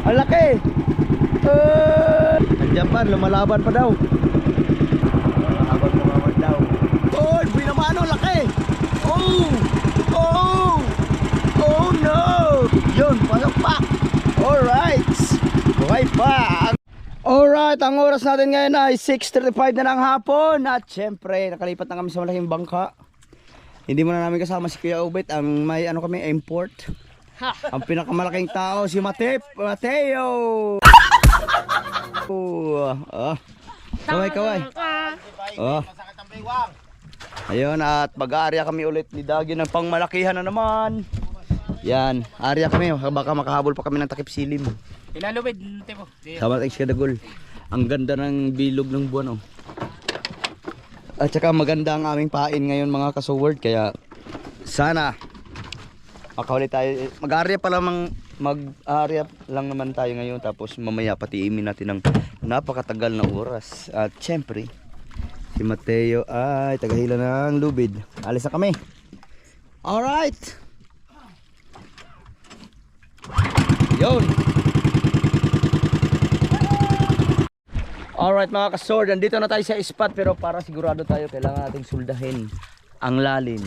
Ang laki. Nandiyan pa, lumalaban pa daw. Lumalaban daw. Oh, binamano, laki. Oh, oh, oh no. Yun, pasok pa. Alright. Buhay pa. Alright, ang oras natin ngayon ay 6:35 na ng hapon. At syempre, nakalipat na kami sa malaking bangka. Hindi mo na namin kasama si Kuya Ubet. Ang may ano kami, import. Ang pinakamalaking tao, si Mateo. Kaway. Oh. Ayun, at mag-aarya kami ulit ni Dagi ng pangmalakihan na naman. Yan, aarya kami. Baka makahabol pa kami ng takip silim. Pinalubid, tipo. Sama tayo sa Dagol. Ang ganda ng bilog ng buwan, oh. At saka maganda ang aming pain ngayon mga kasoward. Kaya sana makahuli tayo. Mag-aarya pa lang, mag-aarya lang naman tayo ngayon. Tapos mamaya patiimin natin ng napakatagal na oras. At syempre si Mateo ay tagahila ng lubid. Alis na kami. Alright. Yun. Alright mga kasword, nandito na tayo sa spot. Pero para sigurado tayo, kailangan nating suldahin ang lalim.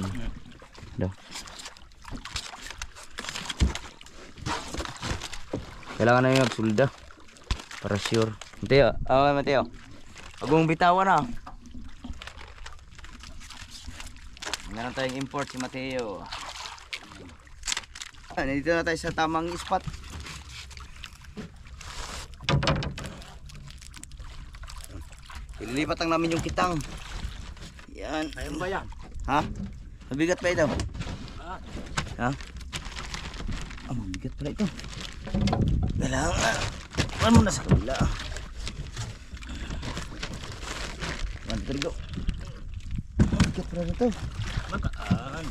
Kailangan na yung magsulda para sure. Mateo, Mateo, huwag mong bitawan na. Meron tayong import si Mateo. Nandito na tayo sa tamang spot. Ililipat lang namin yung kitang. Yan. Ayun ba yan? Ha? Mabigat pa ito. Ha? Mabigat pala ito. Kailangan. Ano muna sa kabila. One, go. Mabigat pala ito. Makaan.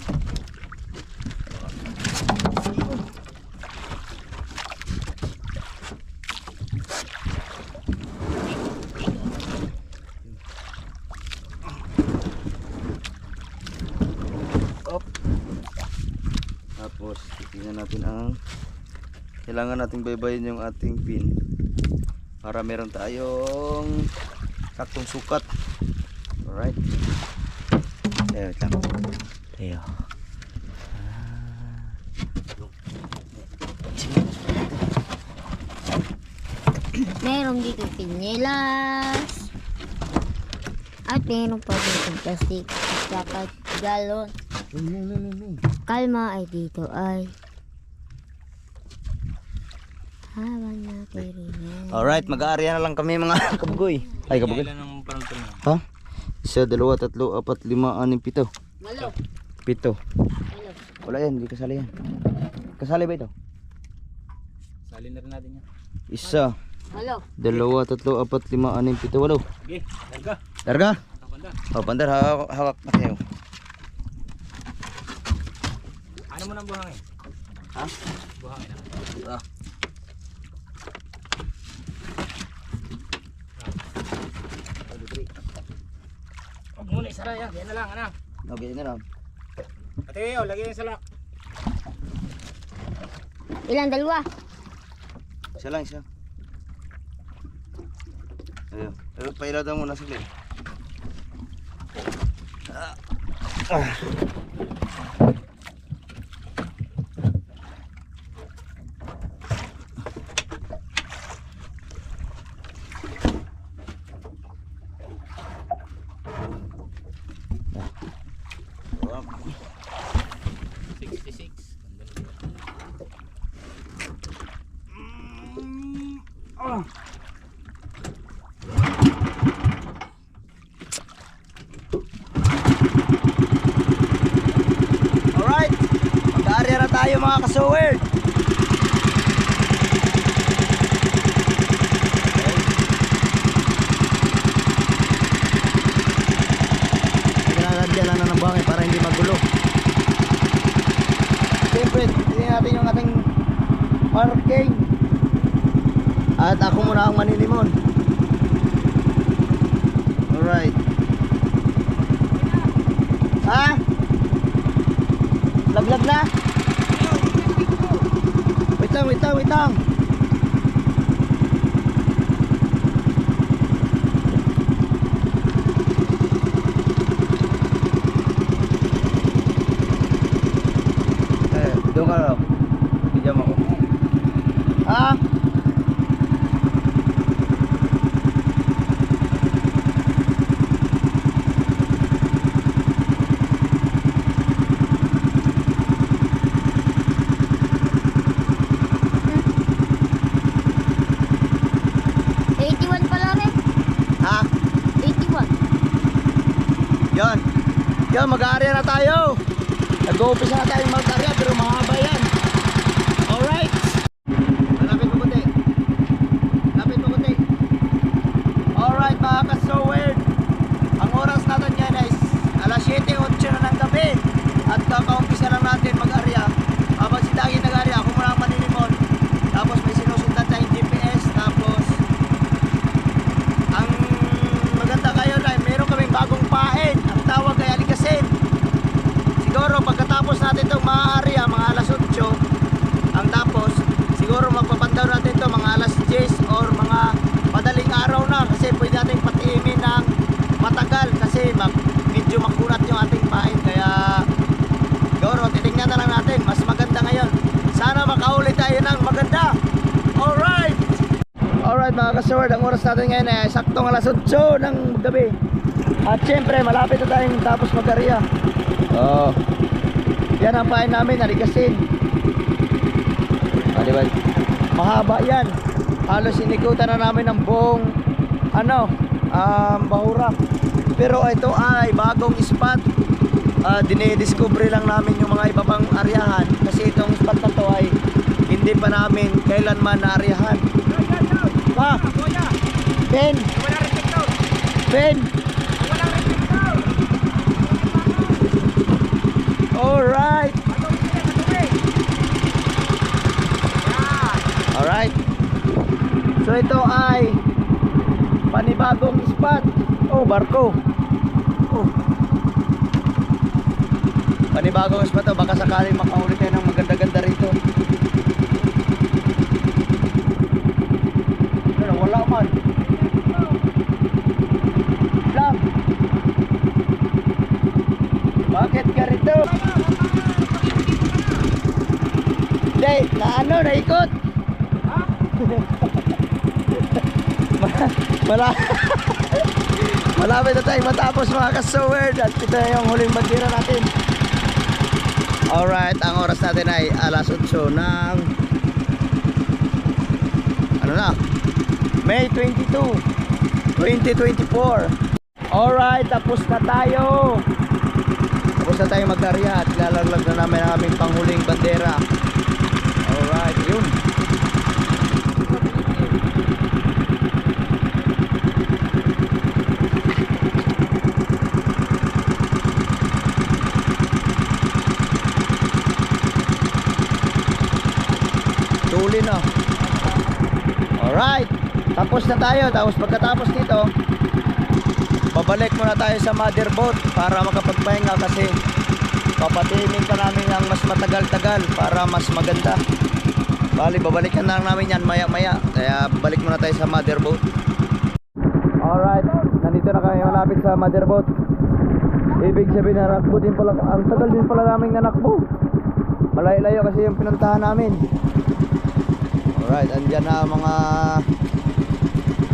Tapos titingnan natin ang kailangan nating baybayin yung ating pin para meron tayong saktong sukat. Alright. Wait lang. Tayo. Meron dito pinyelas. At meron pa dito plastic at galon. Kalma ay dito ay habang nakiringan. Alright, mag-aarya na lang kami mga kabugoy. Ay kabugoy. Ilan ang parang ito na? Ha? 1, 2, 3, 4, 5, 6, 7. Malo. 7. Wala yan, hindi kasali yan. Kasali ba ito? Salin na rin natin yan. 1, Malo. 2, 3, 4, 5, 6, 7, 8. Sige, larga. Larga? Kapanda. Oh, pandar, hawak na kayo. Ano mo nang buhangin? Ha? Buhangin na. Huwag muna isara yan. Yan na lang, anak. Okay na lang. Mateo, lagay yan sa lock. Ilan dalawa? Isa lang, isa. Ayun. Pailaw daw muna saglit. Alright, mag-aarya na tayo mga kasowerd. Naglalagyan lang na ng buhangin para hindi magulo. Siyempre, tingnan natin yung ating marking. At ako muna ang manilimon. Alright. Ha? Laglag na? Wait lang. Ha? Ha? 81. Yan. Yan, mag-aarya na tayo. Nag-uumpisa na tayong mag-aarya pero mahaba yan. Alright. Lapit mo kunti. Lapit mo kunti. Alright mga ka-sowerd. Ang oras natin yan is alas 7:08 na ng gabi. At kakaumpisa lang natin mag-aarya. Habang si Dagi nag-aarya, ako muna ang maninimon. Tapos may sinusundan tayong GPS. Tapos ang maganda kayo na meron kaming bagong pain. Ang tawag ay alikasin. Siguro pagkatapos natin itong mga area, mga alas 8, ang tapos siguro magpapandaw natin ito mga alas 10 or mga madaling araw na kasi pwede natin patiimin ng matagal kasi medyo makunat yung ating pain. Kaya siguro titignan na lang natin, mas maganda ngayon. Sana makahuli tayo ng maganda. Alright! Alright mga ka-sword, ang oras natin ngayon ay saktong alas 8 ng gabi. At syempre malapit na tayong tapos mag-area. Oh. Yan ang pain namin, alikasin. Ah, diba? Mahaba yan. Halos inikutan na namin ng buong bahura. Pero ito ay bagong spot. Dinidiscover lang namin yung mga iba pang aryahan kasi itong spot na to ay hindi pa namin kailanman na-aryahan. Pa! Ben! Ben! Alright! Alright! So ito ay panibagong spot. Oh, barko. Oh. Panibagong spot to. Baka sakaling makahuli tayo ng maganda-ganda rito. Pero wala man. Lang. Bakit ka rito? Hindi, naikot. Malapit na tayong matapos mga ka-sowerd. At ito yung huling bandera natin. Alright, ang oras natin ay alas 8 ng May 22, 2024. Alright, tapos na tayo. Tapos na tayo mag-arya at lalaglag na namin ang aming panghuling bandera. Alright, yun. Tuli na. Alright, tapos na tayo. Tapos pagkatapos nito, babalik muna tayo sa motherboat para makapagpahinga kasi papatimin pa namin ang mas matagal-tagal para mas maganda. Bali, babalikan na namin yan maya-maya. Kaya balik muna tayo sa motherboat. Alright, nandito na kami malapit sa motherboat. Ibig sabihin na nakbo din pala. Ang tagal din pala namin na nakbo. Malayo-layo kasi yung pinuntahan namin. Alright, andyan na mga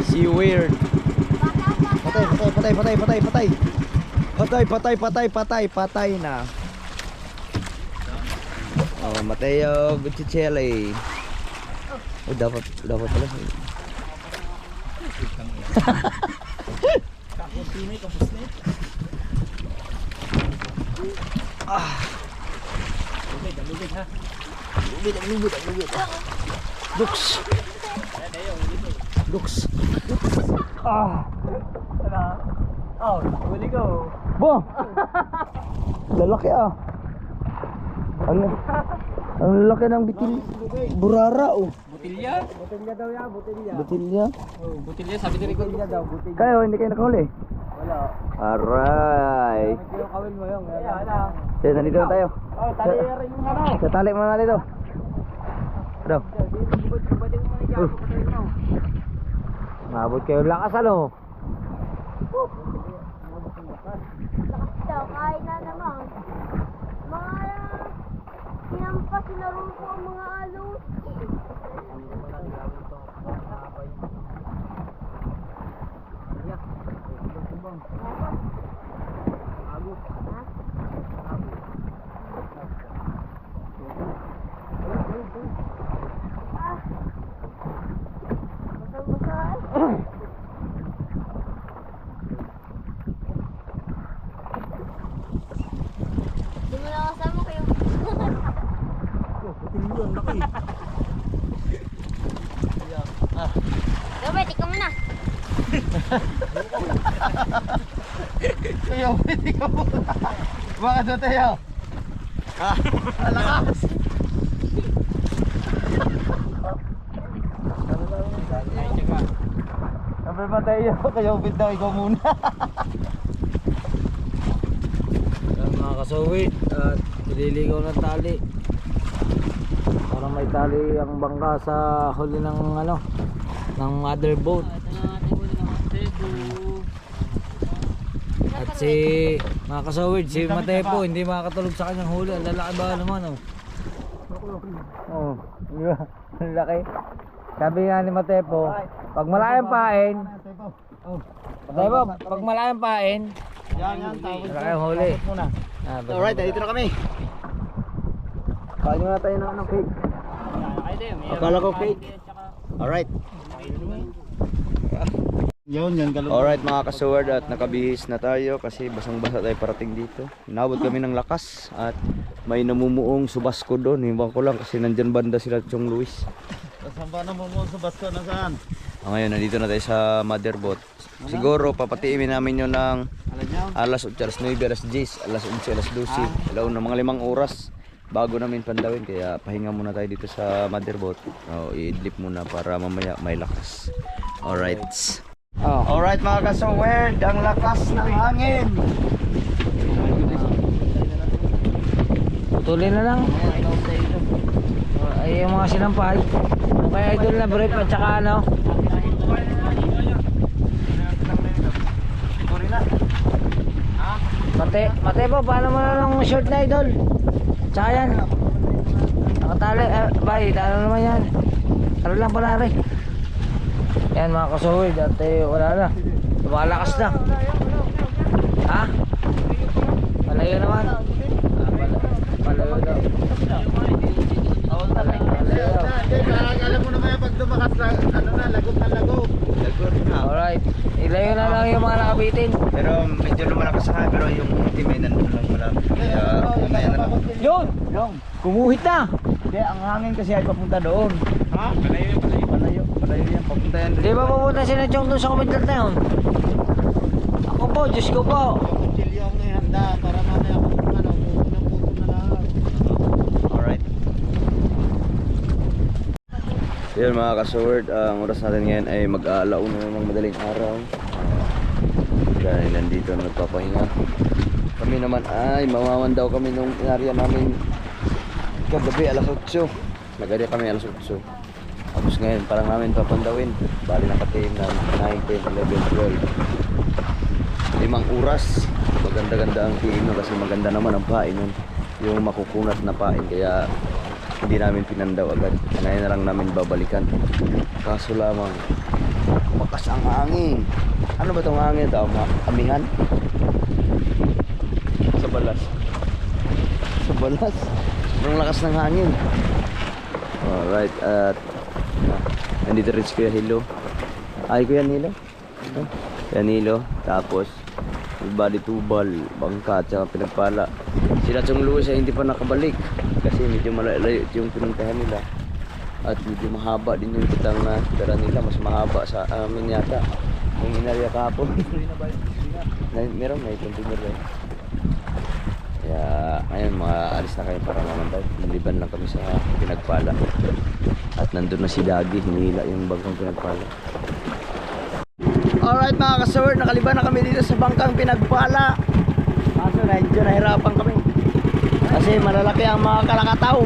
seaweed. Patay na. Oh, Mateo Gutierrez. Oh, dapat pala. Lubid ha. Lubid. Looks. Oh, huli ko. Bo! Lalaki ah. Ang lalaki ng burara oh. Butilya? Butilya daw yan, butilya. Butilya. Oh, butilya, sabi ni Rico. Butilya daw, butilya. Kayo, hindi kayo nakahuli? Wala. Alright. Medyo kawin mo yung. Wala. So, nandito na tayo. Oh, tali rin yung ano. Sa tali muna natin ito. Ano? Mabot kayo lakas ano? Daw, kain na naman. Mga sinampas, sinarong ko ang mga alos. Hindi mo na kasama kayo. Robert, ikaw muna. Tayo, pwede ka muna. Bakit na tayo? Alakas! Sabi ba tayo? Kayo, pwede ikaw muna. Yan mga kasawit at nililigaw ng tali. Parang may tali ang bangka sa huli ng ano, ng mother boat. At si mga kasawid, si Matepo hindi makakatulog sa kanyang huli. Ang lalaki ba naman oh. Oh, di ba? Ang laki. Sabi nga ni Matepo, pag malaking pain, Matepo, pag malaking pain, Yan, tawag. malaki ang huli. Alright, dito na kami. Kain muna tayo ng cake. Akala ko cake. Alright. Yun, alright mga kasuward, at nakabihis na tayo kasi basang-basa tayo parating dito. Inabot kami ng lakas at may namumuong subasko doon. Himbang ko lang kasi nandyan banda sila Chong Luis. Saan ba namumuong subasko na saan? Ngayon, nandito na tayo sa mother boat. Siguro papatiimin namin yun ng alas 8, alas 9, alas 10, alas 11, alas 12. Alaw na mga 5 oras bago namin pandawin. Kaya pahinga muna tayo dito sa mother boat. I-idlip muna para mamaya may lakas. Alright. Alright mga kasawerd, ang lakas ng hangin. Putulin na lang. Ay yung mga sinampay. Yung kaya idol na brief at saka ano. Mate po, paano mo na ng short na idol? Tsaka yan. Nakatali, bay, ano naman yan? Tara lang pala rin. Yan mga kasuhoy, dati wala na. Lumalakas na. Ha? Malayo naman. Malayo daw. Alam mo naman pag dumakas na, ano na, lagot na lagot. Lagot na. Alright. Ilayo na lang yung mga nakabitin. Pero medyo lumalakas sa hangin, pero yung ultimate nandun lang malapit. Kaya mamaya na lang. Yun! Kumuhit na! Hindi, ang hangin kasi ay papunta doon. Ha? Palayo yan, papunta yan doon. Di ba pupunta si Nachong doon sa komentar na yun? Ako po, Diyos ko po. Kutsilyo ang ihanda para mamaya kung ano, puto na lang. Alright. So yun mga kasword, ang oras natin ngayon ay mag-aalauna ng madaling araw. Dahil nandito na nagpapahinga. Kami naman ay mamamandaw kami nung inarya namin kagabi alas 8. Nag-arya kami alas 8. Tapos ngayon parang namin papandawin. Bali nakatim na 9, 10, 11, 12. 5 oras. Maganda-ganda ang tiin kasi maganda naman ang pain nun. Yung makukunat na pain kaya hindi namin pinandaw agad. Ngayon na lang namin babalikan. Kaso lamang makas ang hangin. Ano ba itong hangin? Amihan? Sa balas. Sa balas. Sobrang lakas ng hangin. Alright, at nandito rin si Kuya Hilo. Ay, Kuya Nilo. Kuya Nilo. Tapos bali tubal, bangka, at saka pinagpala. Sila Chong Luis ay hindi pa nakabalik kasi medyo malayo yung pinuntahan nila. At medyo mahaba din yung kitang tira nila. Mas mahaba sa amin yata yung inarya kahapon. Meron, may container rin. Kaya ngayon maalis na kayo para mamantay. Naliban lang kami sa pinagpala. At nandun na si Dagi, hinihila yung bangkang pinagpala. Alright mga kasaward, nakaliban na kami dito sa bangkang pinagpala. Kaso medyo nahirapan kami kasi malalaki ang mga kalakataw.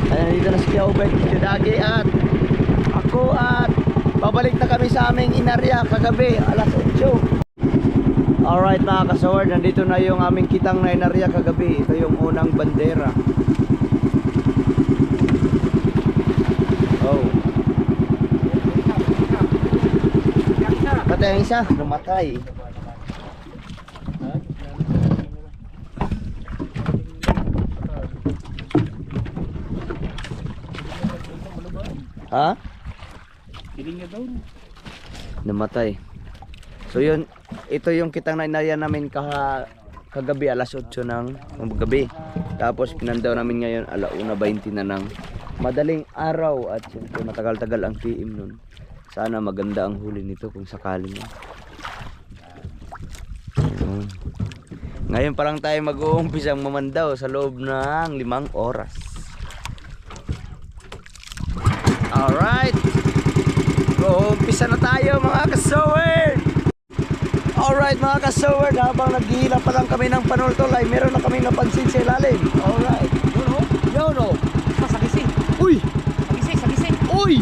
Kaya dito na si Kiaubert, si Dagi at ako, at babalik na kami sa aming inarya kagabi alas 8. Alright mga kasaward, nandito na yung aming kitang na inarya kagabi. Ito yung unang bandera. Oh. Patay ang isa, namatay. Ha? Piling niya daw. namatay. So yun, ito yung kitang nainaya namin kagabi alas 8 ng gabi. Tapos pinandaw namin ngayon 1:20 na ng madaling araw. At syempre matagal-tagal ang tiim nun. Sana maganda ang huli nito kung sakaling. Ngayon pa lang tayo mag-uumpisang mamandaw sa loob ng 5 oras. Alright, umpisa na tayo mga kasaward. Alright mga kasaward, habang naghihila pa lang kami ng panultol ay meron na kami napansin sa ilalim. Alright, yun o. Sagisi. Uy! Sagisi. Uy!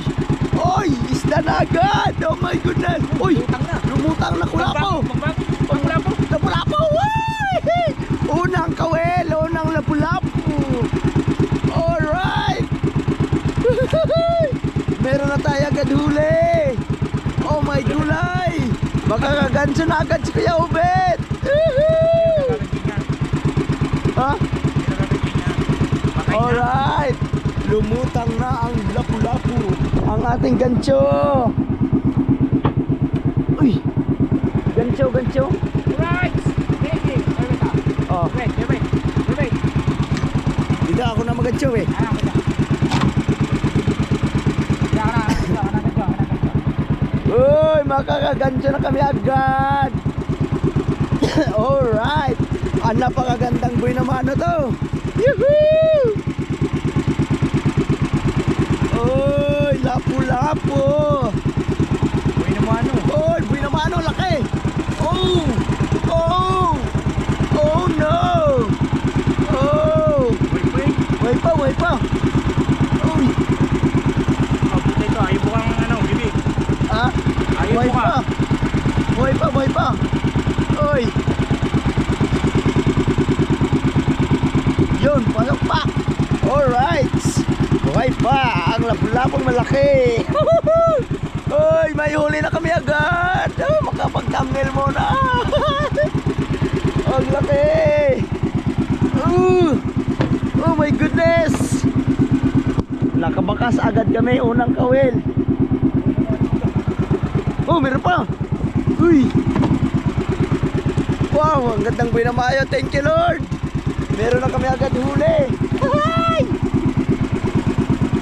Uy! Isda na agad! Oh my goodness! Uy! Lumutang na kulapo! Lapu-lapo! Uy! Unang kawel! Unang lapu-lapo! Alright! Meron na tayo agad huli! Oh my gulay! Makakaganso na agad si Kuya Ubet! Ha? Alright! Lumutang na ang lapu-lapu! Ang ating gancho! Uy! Gancho! Right. Oh, Wait. dito ako na magancho eh. Uy! Makakagancho na kami agad! Alright! Ang napakagandang buhay naman to! Yuhuu! Uy! Lapu-lapu! Uy, buhay naman laki! Oh! Oh no! Oh! Way pa! Uy! Ito, ayaw mo kang bibig. Ah! Ayaw Way mo ka. pa! Uy! Yun! Pasok pa! Alright! Buhay pa! Ang lapu-lapong malaki! Uy! May huli na kami agad! Oh, makapag-thumbnail muna! Ang laki! Oh my goodness! Nakabakas agad kami, unang kawil. Oh, meron pa! Uy! Wow, ang gandang buhay na maayo. Thank you Lord! Meron na kami agad huli. Ay!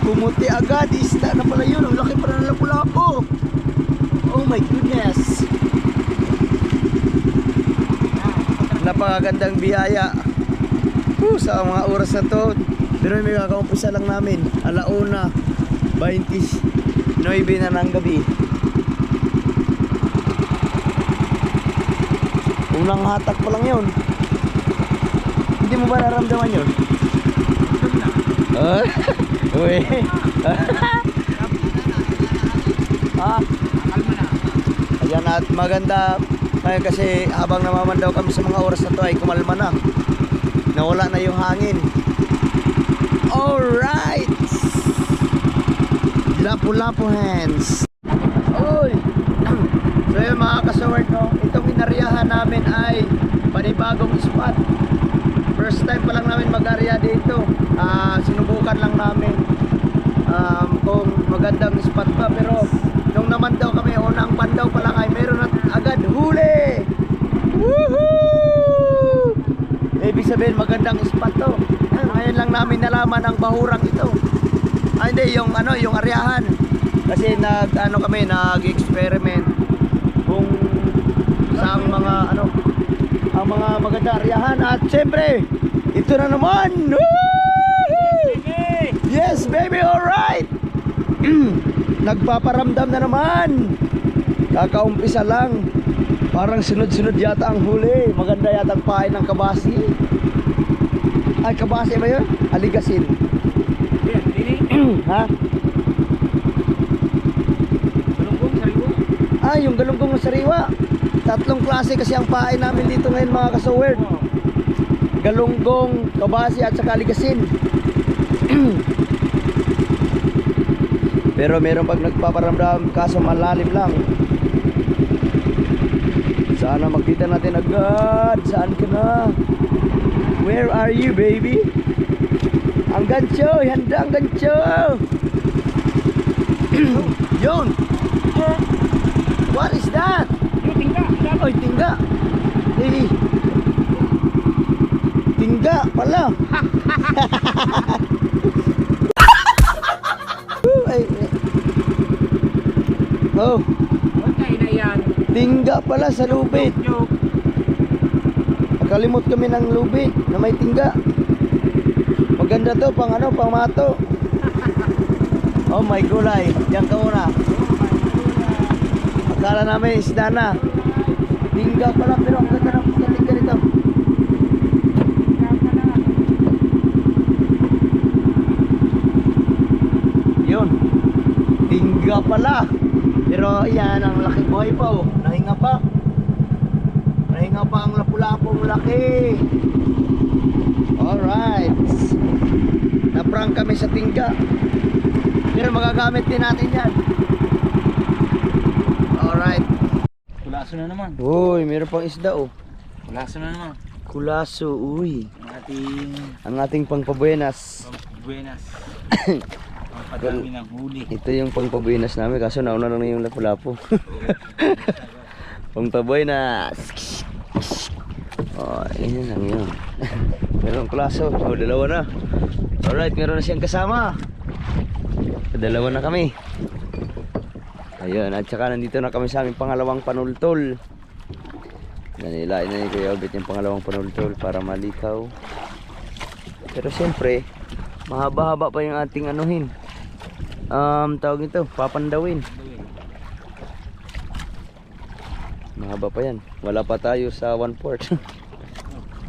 Pumuti agad, isda na pala yun. Ang laki pala ng lapu-lapu. Oh my goodness! Napakagandang biyaya sa mga oras na to. Pero may kakaumpisa lang namin 1:29 na ng gabi. Unang hatak pa lang yun. Hindi mo ba naramdaman yun? Uy. Ayan, at maganda ngayon kasi habang namamandaw kami sa mga oras na to ay kumalma na. Nawala na yung hangin. Alright! Lapu-lapu hands. Uy! So yun mga kasaward, no? Itong inaryahan namin ay panibagong spot. First time pa lang namin mag-arya dito. Sinubukan lang namin kung magandang spot ba. Pero nung naman daw kami, unang pandaw pa lang ay meron na agad huli! Woohoo! Ibig sabihin magandang spot to. Ngayon lang namin nalaman ang bahurang ito. Hindi, yung aryahan. Kasi nag-experiment kung saang mga ang mga maganda aryahan. At syempre, ito na naman. Woo! Yes baby, alright. Nagpaparamdam na naman. Kakaumpisa lang. Parang sunod-sunod yata ang huli. Maganda yata ang pain ng kabasi. Ay, kabasi ba yun? Aligasin. Ha? Galunggong, sariwa. Ah, yung galunggong ng sariwa. 3 klase kasi ang pain namin dito ngayon mga kasaward. Galunggong, kabasi at saka aligasin. Pero meron pag nagpaparamdam kaso malalim lang. Sana makita natin agad. Saan ka na? Where are you baby? Ang gancho, handa ang gancho. Yun. What is that? Yung tingga. Oy, tingga. Eh. Tingga pala. Ay, oh, Okay na yan. tingga pala sa lubid. Joke. Nakalimot kami ng lubid na may tingga. Maganda to, pang ano, pang mato. Oh my gulay, diyan ka muna. Akala namin isda na. Tingga pala, pero ang ganda ng tingga nito. Yun, tingga pala. Pero yan, ang laki buhay pa oh. Nahinga pa. Nahinga pa ang lapu-lapong laki. Alright. Naprang kami sa tingga. Pero magagamit din natin yan. Alright. Kulaso na naman. Uy, meron pang isda oh. Kulaso na naman. Kulaso, uy. Ang ating Ang ating pangpabuenas. buenas. Ang padami ng huli. Ito yung pangpabuenas namin, kaso nauna lang yung lapu-lapu. Pangpabuenas. Oh, yun lang yun. Meron kulaso. Oh, dalawa na. Alright, meron na siyang kasama. Dalawa na kami. Ayun, at saka nandito na kami sa aming pangalawang panultol. Nanilain na ni Kuya Obet yung pangalawang panultol para malikaw. Pero siyempre, mahaba-haba pa yung ating anuhin. Tawag ito, papandawin. Mahaba pa yan. Wala pa tayo sa 1/4.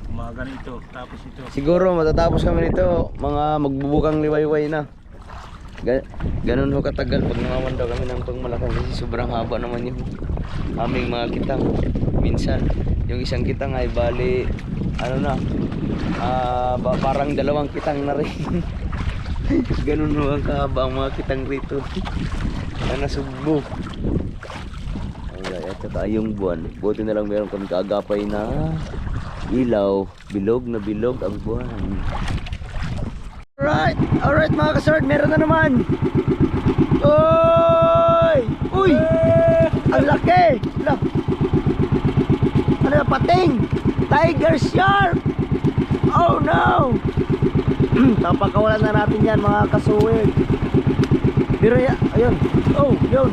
Umaga na ito. Tapos ito. Siguro matatapos kami nito, mga magbubukang liwayway na. Ganun ho katagal pag nangawan daw kami ng pangmalakang kasi sobrang haba naman yung aming mga kitang. Minsan, yung isang kitang ay bali, ano na, parang dalawang kitang na rin. Ganun ho ang kahaba ang mga kitang rito. Na nasugbo. Alright, at saka yung buwan. Buti na lang meron kami kaagapay na ilaw. Bilog na bilog ang buwan. Alright mga kasord, meron na naman. Uy! Uy! Ang laki! Ano na, pating? Tiger shark! Oh no! Tapakawalan na natin yan mga kasuwid. Pero yan, ayun. Oh, yun.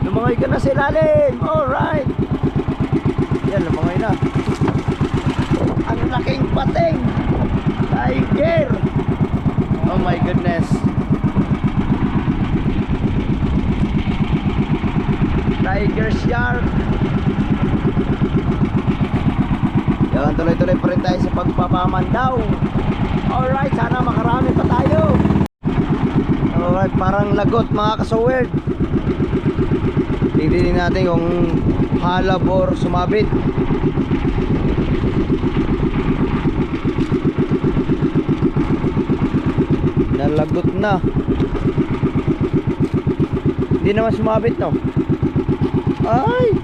Lumangay ka na sa ilalim. Alright. Yan, lumangay na. Ang laking pating. Tiger. Oh my goodness. Tiger shark. Yan, tuloy-tuloy pa rin tayo sa pagpapamandaw. Alright, sana makarami pa tayo. Alright, parang lagot mga kasawerd. Tingnan natin kung halab or sumabit. Nalagot na. Hindi naman sumabit, no? Ay!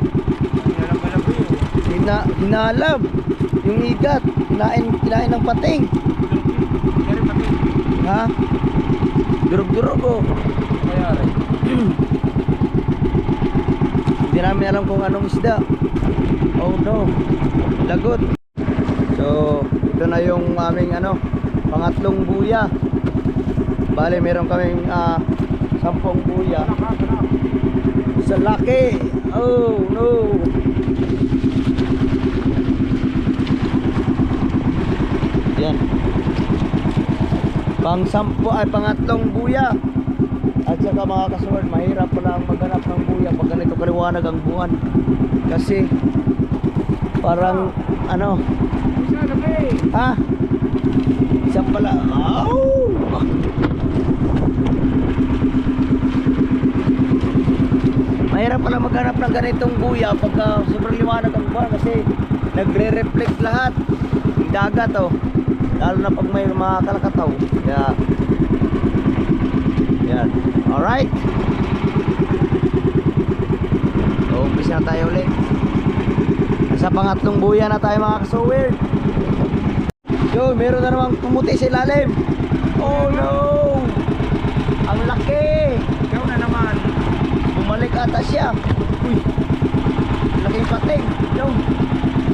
Hinalab yung igat. Kinain ng pating. Ha? Durog-durog oh. Hindi namin alam kung anong isda. Oh no. Lagot. So, ito na yung aming pangatlong buya. Bale, meron kaming 10 buya. Sa laki. Oh no. Yan. Pangatlong buya. At saka mga kasuward, mahirap pala ang maghanap ng buya pag ganito kaliwanag ang buwan. Kasi parang ha? Isa pala. Oh! Mahirap pala maghanap ng ganitong buya pagka sobrang liwanag ang buwan kasi nagre-reflect lahat yung dagat oh. Lalo na pag may mga kalakataw. Kaya yan. Alright. So, umpisa na tayo ulit. Nasa pangatlong buya na tayo mga kasawerd. Yo, meron na namang pumuti sa ilalim. Oh no! Ang laki! Ikaw na naman. Bumalik ata siya. Uy! malaking pating. Yung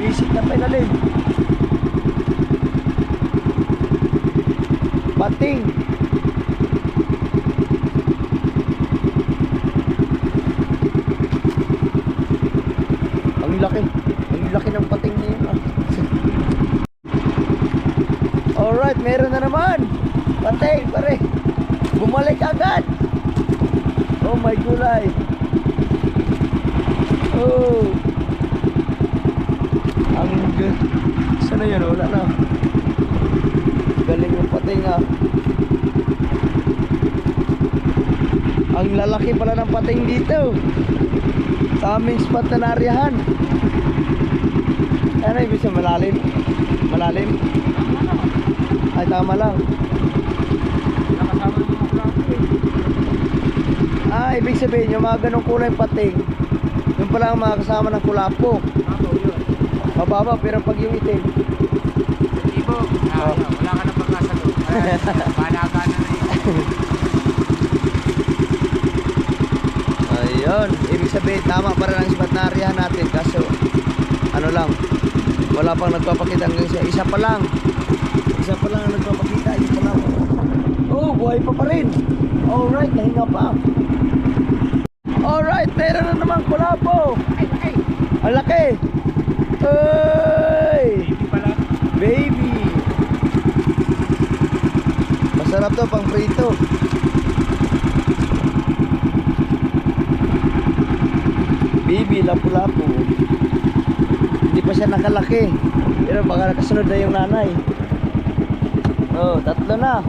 visit na pinalim. Pating. Ang laki. Ang laki ng pating na yun. Alright, meron na naman. Pating, pare. Bumalik agad. Oh my gulay. Oh. Ang good. Sana yun? Wala na. Galing yung pating ah. Ang lalaki pala ng pating dito. Sa aming spot na nariyahan. Ano ibig sabihin? Malalim? Malalim? Ay tama lang. Ibig sabihin yung mga ganong kulay pating, yung pala ang mga kasama ng kulapo. Mababa pero pag yung itim. Ibo, wala ka na pagkasagot. Panaga na rin. Ayun, ibig sabihin tama para lang spot na arihan natin. Kaso ano lang, wala pang nagpapakita hanggang sa isa pa lang. Isa pa lang ang nagpapakita, isa pa lang. Oh, buhay pa rin. Alright, nahinga pa. Alright, meron na naman kulapo. Ang laki. Hey! Baby pala. Baby. Masarap to pang prito. Baby, lapu-lapu. Hindi pa siya nakalaki. Pero baka nakasunod na yung nanay. Oh, tatlo na.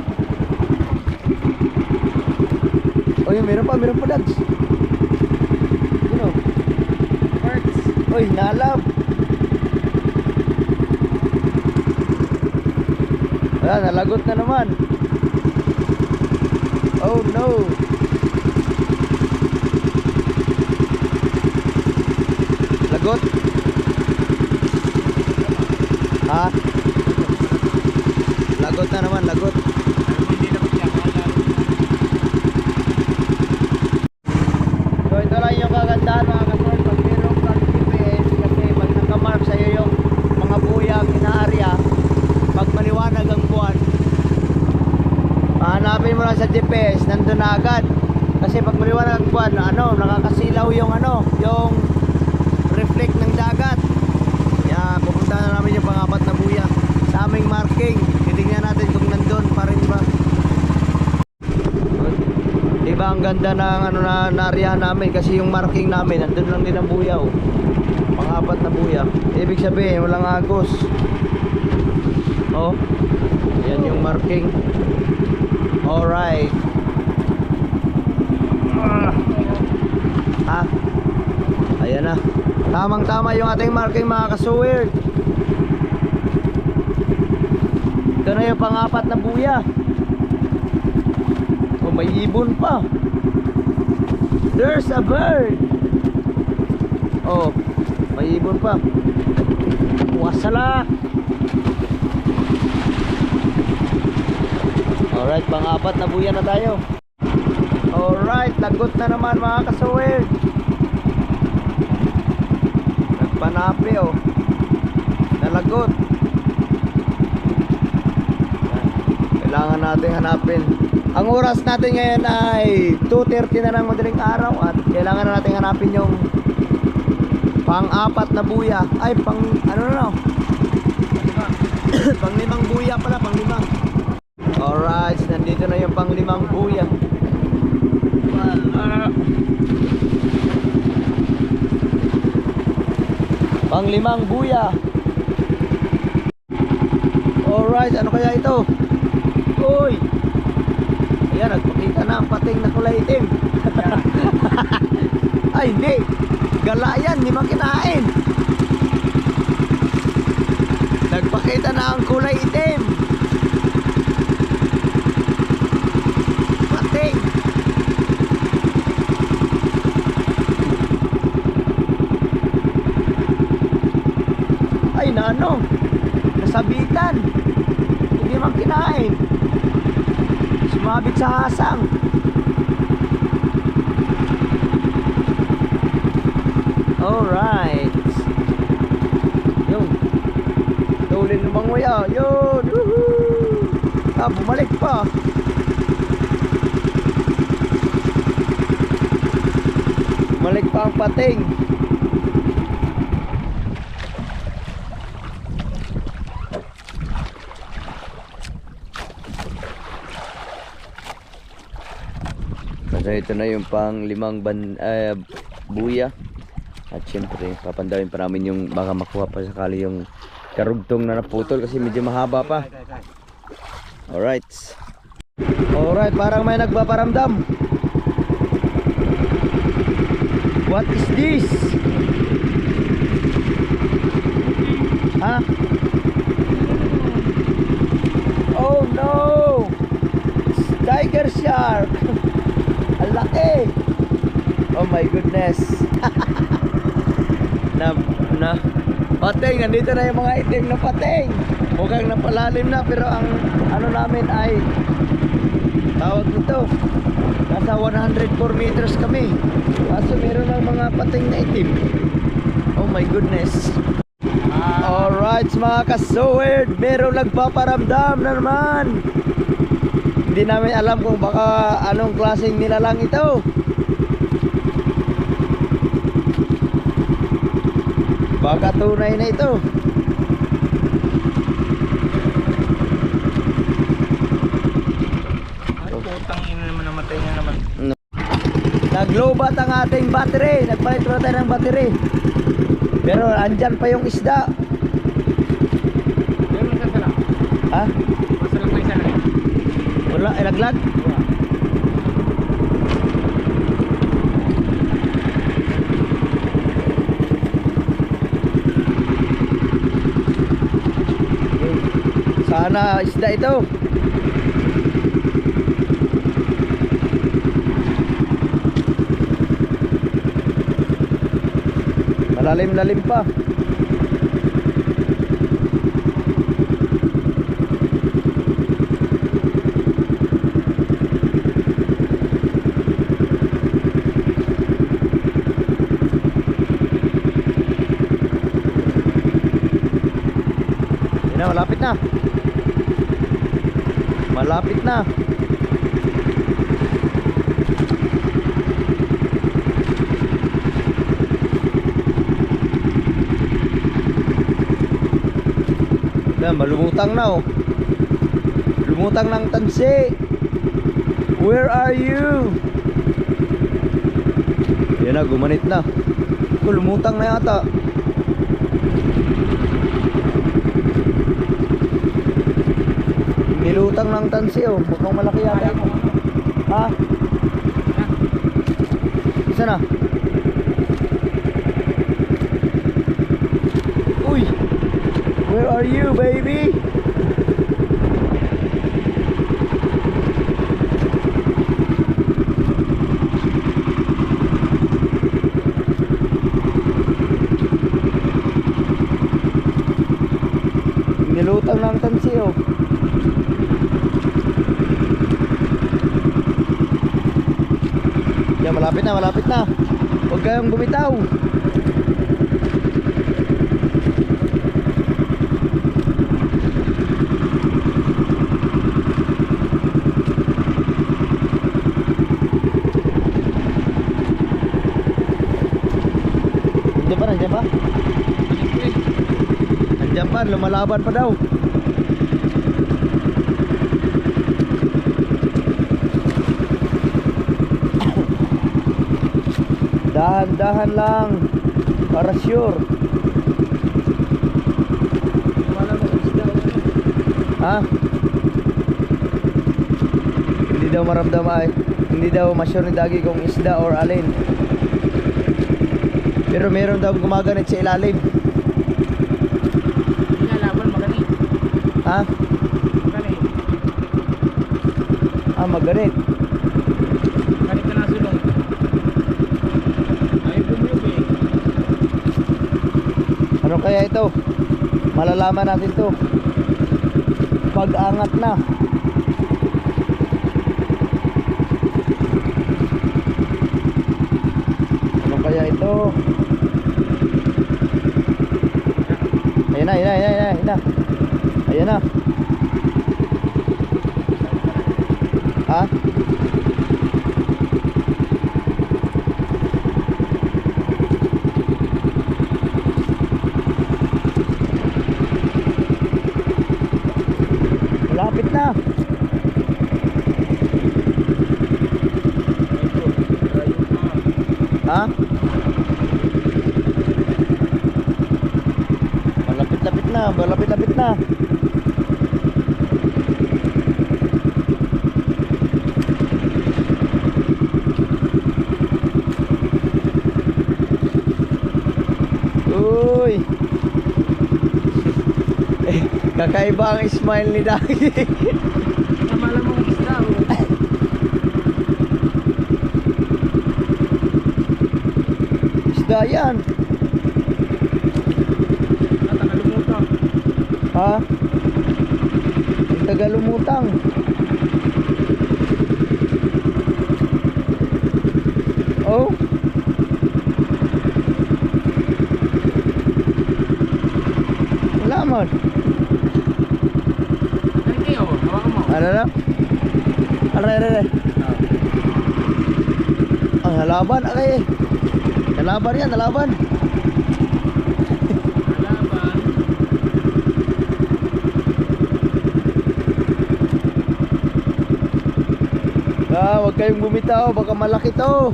Oh, yun, meron pa dads. Yun o. Oy, nalab. Ayan, nalagot na naman. Oh no. Lagot. Ha? Lagot na naman, lagot. Hindi na siya. So ito lang yung kagandahan mga kasol. Pag mayroong kang GPS, kasi pag nakamark sa'yo yung mga buyang inaarya, pag maliwanag ang buwan, hanapin mo lang sa GPS, nandun na agad. Kasi pag maliwanag ang buwan, nakakasilaw yung yung reflect ng dagat. Kaya pupunta na namin yung pang-apat na buya sa aming marking. Titingnan natin kung nandun pa rin ba. Diba ang ganda ng na naarihan namin kasi yung marking namin nandun lang din ang buya oh. Pang-apat na buya. Ibig sabihin walang agos. Oh. Yan yung marking. Alright. Ha? Ayan na. Tamang-tama yung ating marking mga kasuwir. Ito na yung pang-apat na buya. Oh, may ibon pa. There's a bird. Oh, may ibon pa. Wasala. Alright, pang-apat na buya na tayo. Alright, lagot na naman mga kasuwir. Nagpanapi oh. Nalagot. Kailangan natin hanapin. Ang oras natin ngayon ay 2:30 na ng madaling araw. At kailangan na natin hanapin yung pang-apat na buya. Ay, pang ano na no? Pang-limang buya pala, pang-limang. Alright, nandito na yung pang-limang buya. Pang-limang buya. Alright, ano kaya ito? Uy! Ayan, nagpakita na ang pating na kulay itim. Ay, hindi. Gala yan, hindi makinain. Nagpakita na ang kulay itim. Pating. Ay, naano? Nasabitan. Hindi man kinain. Sumabit sa hasang. Alright. nguya. Yun. Woohoo! Bumalik pa. Bumalik pa ang pating. So ito na yung pang 5 buya. At syempre papandawin pa namin yung baka makuha pa sakali yung karugtong na naputol kasi medyo mahaba pa. Alright. Alright, parang may nagpaparamdam. What is this? Ha? Oh no! It's tiger shark! Ang laki! Oh my goodness! Pating, nandito na yung mga itim na pating. Mukhang napalalim na pero ang ano namin ay tawag nito, nasa 104 meters kami. Kaso meron ng mga pating na itim. Oh my goodness. Alright mga ka-sword, meron nagpaparamdam na naman. Hindi namin alam kung baka anong klaseng nilalang ito. Baka tunay na ito. Ay, putang ina naman, namatay na naman. Naglobat ang ating battery. Nagpalit na tayo ng battery. Pero andyan pa yung isda. Meron sa sala. Ha? Masalang pa isa lang. Wala, ilaglag. Sana isda ito. Malalim-lalim pa. Yan na, malapit na. Malapit na. Yan, malumutang na oh. Lumutang ng tansi. Where are you? Yan na, gumanit na. Lumutang na yata. Nilutang ng tansi oh. Mukhang malaki yata. Ha? Isa na. Uy! Where are you, baby? Nilutang ng tansi oh. Yan, malapit na, malapit na. Huwag kayong bumitaw. Nandiyan pa? Nandiyan pa, lumalaban pa daw. Dahan-dahan lang para sure. Ha? Hindi daw maramdam ay hindi daw ma-sure ni Dagi kung isda or alin. Pero meron daw gumaganit sa ilalim. Laban maganit. Ha? Maganit. Ah, maganit. Maganit ka na sulong. Ay, bumiyubi. Ano kaya ito? Malalaman natin to pag-angat na. Ano kaya ito? Ayun na, ayun na, ayun na, ayun na. Ayan na. Ha? Malapit na. Ha? Malapit-lapit na, malapit-lapit na. Uy. Kakaiba ang smile ni Dagi. Malamang isda. Isda yan. Tagalumutang. Ha? Ang tagalumutang. Oh. Wala man. Hindi oh, hawakan mo. Ano na? Are. Ang halaban, okay. Nalaban yan, nalaban. Laban. Huwag kayong bumitaw, baka malaki to.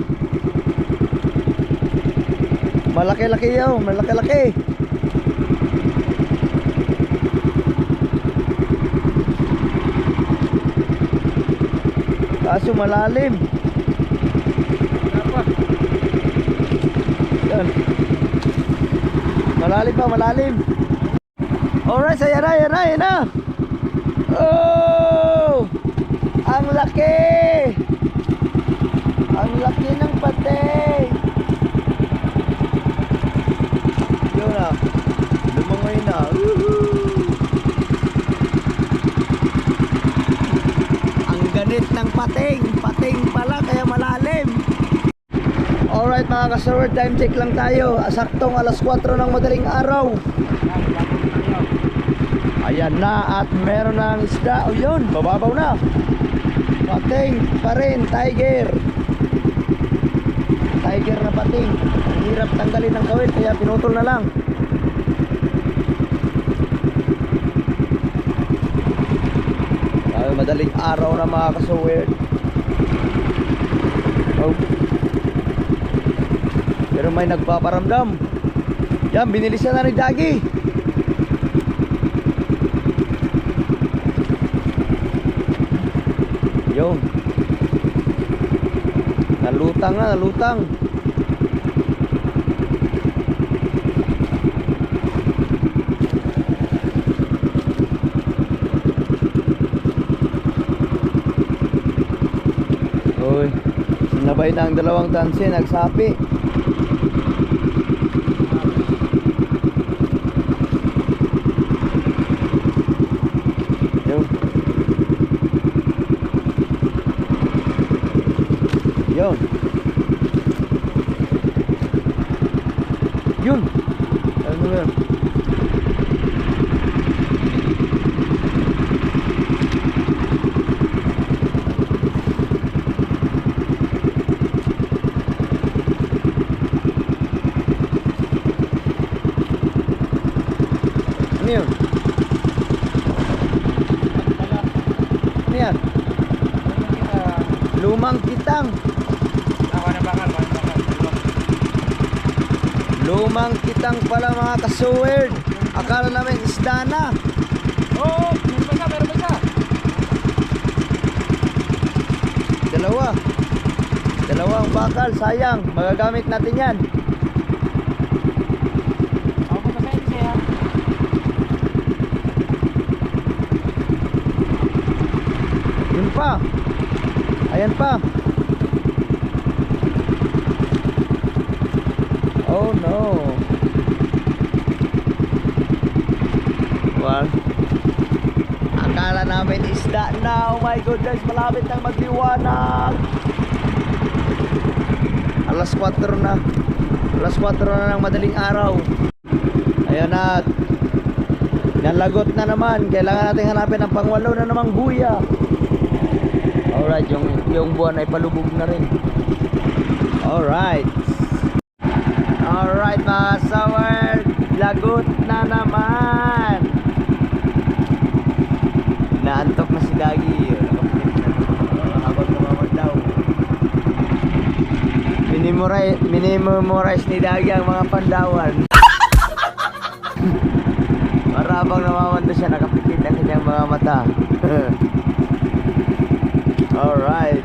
Malaki-laki yun, malaki-laki. Kaso malalim. Apa? Yan. Malalim pa, malalim. Alright, so yan na. Oh! Ang laki! Ang laki ng patay. Yun na. Lumangoy na. Woohoo! Ang ganit ng pating. Pating pala, kaya malalim. Alright mga ka-surfer, time check lang tayo. Saktong alas 4 ng madaling araw. Ayan na, at meron ng isda. O yun, bababaw na. Pating pa rin, tiger. Tiger na pating. Ang hirap tanggalin ng kawit, kaya pinutol na lang. Ay, madaling araw na mga ka-surfer. Oh. Pero may nagpaparamdam. Yan, binilisan na ni Dagi. Yun. Nalutang na, nalutang. Uy, sinabay na ang dalawang tansi, nagsapi. Yun. Yun. Yun. Ano yun? Ano yun? Ano yan? Lumang kitang. Lumang kitang pala mga ka-suwerd. Akala namin isda na. Oh, meron ba siya? Dalawang bakal, sayang. Magagamit natin yan. Ako pa sa siya. Yun pa. Ayan pa. Oh no. Well, akala namin isda na. Oh my God guys, malapit nang magliwanag. Alas 4 na. Alas 4 na ng madaling araw. Ayan na. Nalagot na naman. Kailangan natin hanapin ang pangwalo na namang buya. Alright, yung buwan ay palubog na rin. Alright. Alright mga kasaward, lagot na naman. Naantok na si Dagi. Habang naman daw. Minimemorize ni Dagi ang mga Pandawan. Para habang namamanda siya, nakapikit ang kanyang mga mata. Alright.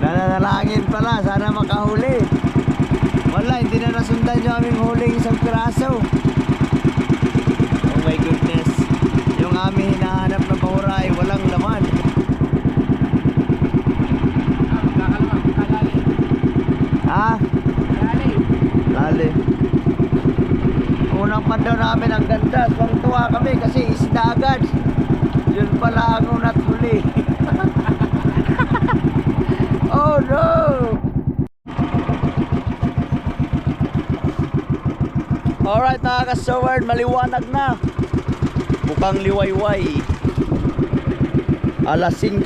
Nananalangin pala, sana makahuli. Wala, hindi na nasundan yung aming huling isang piraso. Oh my goodness. Yung aming hinahanap na bahura ay walang laman. Ha? Lali. Unang pandaw namin ang ganda. Tuwang-tuwa kami kasi isda agad. Yun pala ang unat huli. Oh no! Alright mga ka-soward, maliwanag na. Mukhang liwayway.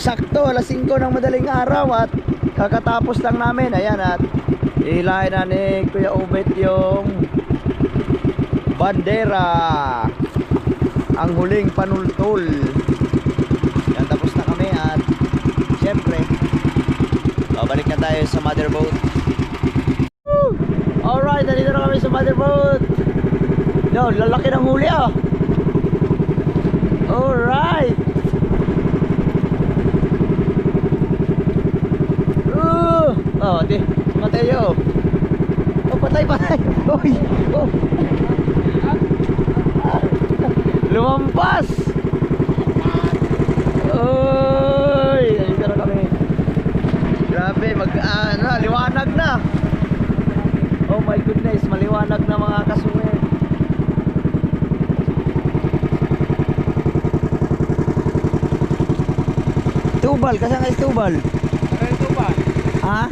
Sakto, alas 5 ng madaling araw at kakatapos lang namin. Ayan at ihilahin na ni Kuya Ubet yung bandera. Ang huling panultol. Yan, tapos na kami at syempre babalik na tayo sa mother boat. Alright, nandito na kami sa mother boat. Yo, lalaki ng huli ah. Alright. Oh, di, Mateo. Oh, patay. Uy, oh. Lumampas. Uy, nandito na kami. Grabe, liwanag na. Oh my goodness, maliwanag na mga kasunod. Tubal, kasi nga tubal. Ha?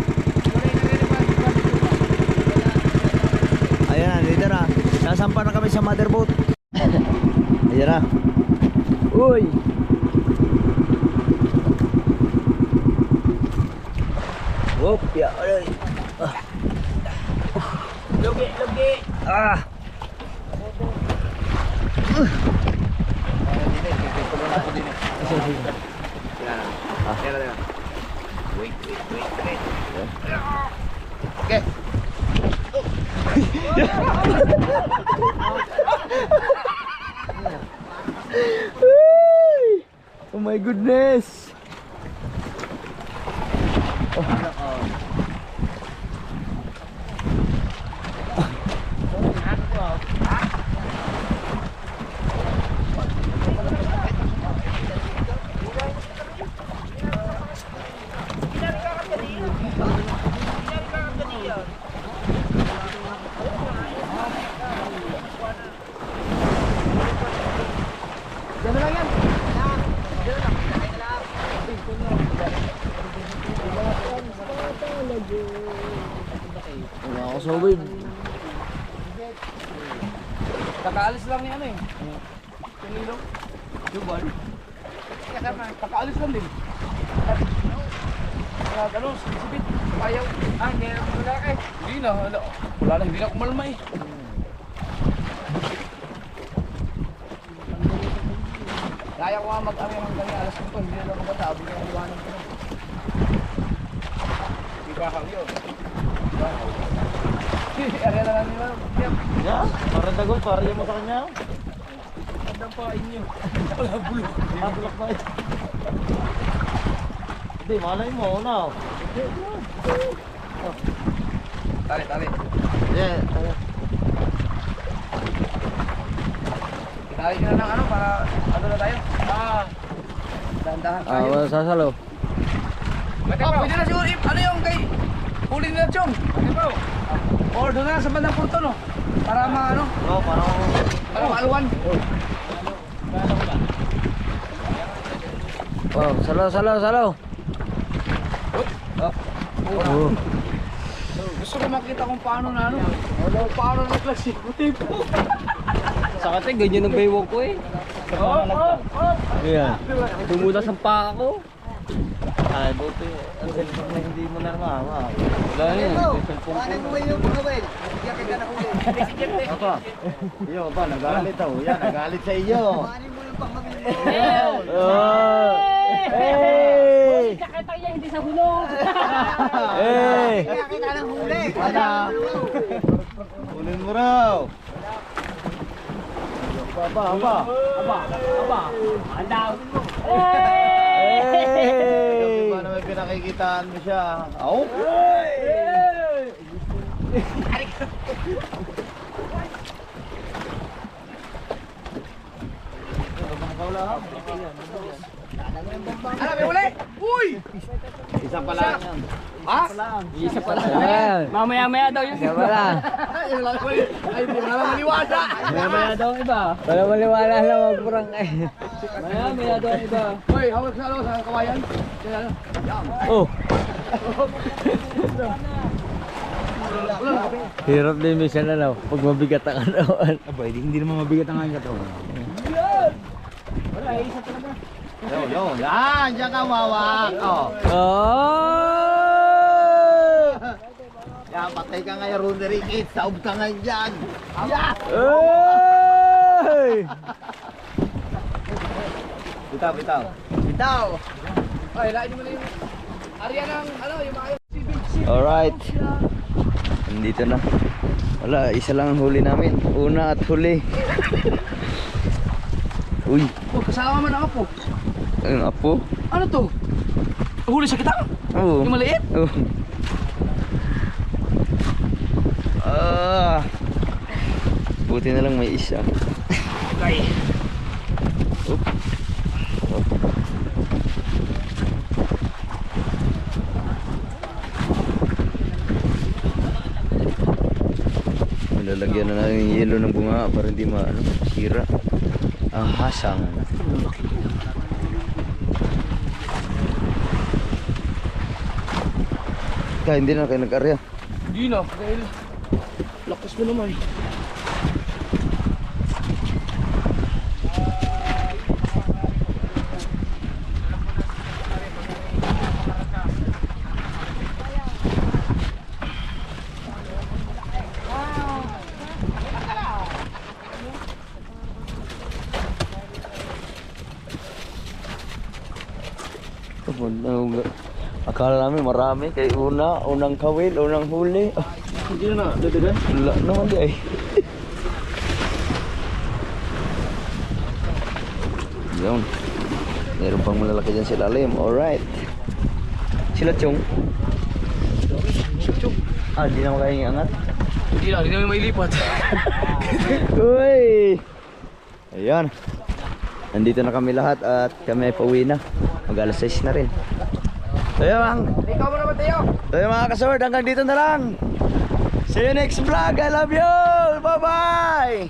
Ayan na, dito na. Nasampa na kami sa mother boat. Ayan na. Uy! Whoop, ya, aray. Lugi. Ah. Wait. Okay. Oh my goodness. Wala ako sa wave. Kakaalis lang ni ano eh. Pinilong. Jubal. Kakaalis lang din. Ano, sipit. Ayaw. Hindi na wala ka eh. Hindi na kumalma eh. Kaya ko nga mag-ari hanggang alas 5. Hindi na lang magkatabi ka ng iwanan ko na. Ibahang yun. Area na lang nila. Yeah, para dagol, para yung mo sa kanya. Ang pain nyo. Wala bulok. Bulok ba? Hindi, malay mo, una. Tali. Yeah. Tali ka na ng ano para ano na tayo. Dahan-dahan tayo. Wala sasalo. Pwede na siguro ano yung kay huli nila Chong. Or doon na sa bandang punto no. Para maano. Oh, para maaluan. Wow, salaw. Oh. Gusto ko makita kung paano na ano. Paano na klasiko tipo. Sa kate, ganyan ang baywang ko eh. Ayan. Tumulas ang paa ko. Ay, buti. Ang cellphone na hindi mo na mama. Wala na yun. Paano mo yung pangawin? Iyak ka na huli. Apa? Iyo ba, nagalit ako. Yan, nagalit sa iyo. Paano mo yung pangawin mo? Hey! Nakita niya hindi sa hulog. Hey! Kita ng huli. Ano? Hulin mo raw. Aba. Andaw. Hey! Paano may pinakikitaan mo siya? Aw? Ano, may uli? Uy! Isa pa lang yan. Ha? Isa pa lang. Ayan. Mamaya-maya daw yun. Kaya wala. Ay, hindi mo naman maniwala. Mamaya daw iba. Wala maliwala na magpurang eh. Mamaya daw iba. Uy, hawak sa sa kawayan. Yan. Oh. Hirap din minsan na lang pag mabigat ang katawan. Aba, hindi naman mabigat ang aking katawan. Wala, isa talaga. Yo. Yan, diyan ka mawak. Oh. Oh! Yan, patay ka ngayon, Roderick. Saob ka ngayon dyan. Yan! Hey! Bitaw. Ay, lain mo na yung area ng, yung mga Alright. Nandito na. Wala, isa lang ang huli namin. Una at huli. Uy, Oh, kasama man ang apo. ang apo. Ano to? Huli sa kitang? Oo. Yung maliit? Oo. Buti na lang may isa. Okay. Lalagyan na natin yung yelo ng bunga para hindi masira ang hasang. Kaya hindi na kayo nag-arya. Hindi na, dahil lakas mo naman. Akala namin marami kay unang kawil, unang huli. Hindi na, dadagan. Wala naman di ay. Yun. Meron pang malalaki dyan sila lalim. Alright. Sila Chong. Ah, di naman kayong angat. Hindi na, hindi namin mailipat. Uy! Ayan. Nandito na kami lahat at kami ay pauwi na. Mag-alas 6 na rin. So yun, Ikaw mo naman tayo. mga kasword, hanggang dito na lang. See you next vlog. I love you. Bye-bye.